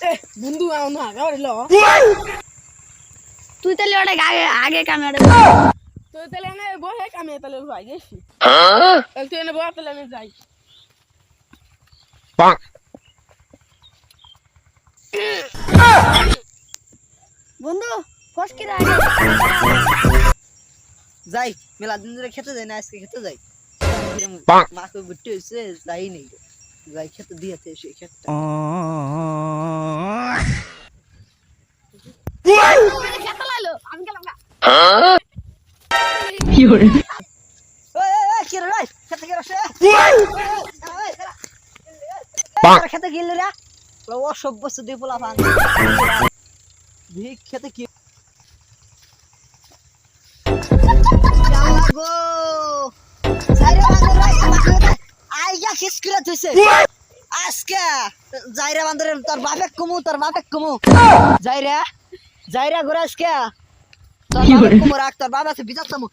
এ বন্ধু আনো আগে হইলো তুই তাহলে ওটা আগে আগে ক্যামেরা তুই তাহলে এনে বসে কামে তাহলে ভাই গেছি তুই এনে বসে তাহলে আমি যাই বন্ধু ফসকি যাই মেলা দিন ধরে খেতে যাই না আজকে খেতে যাই মাকে বুঝতে হয়েছে যাই নেই যাই খেতে দিয়েছে সে খেতে খেতে লাইলো আমি গেলাম না কি হরে কি রে ভাই খেতে গেল সে খেতে গেল রে অসভ্য সুদি পোলা ফান ভিক খেতে কি গো যাইরে বান্দর আইয়া খিস করে তুইছে আজকে যাইরে বান্দর তোর বাপে কমু যাইরে ঘুরে আজকে তোর বাপে কমু রাখ তোর বাবা আছে বিচার চামু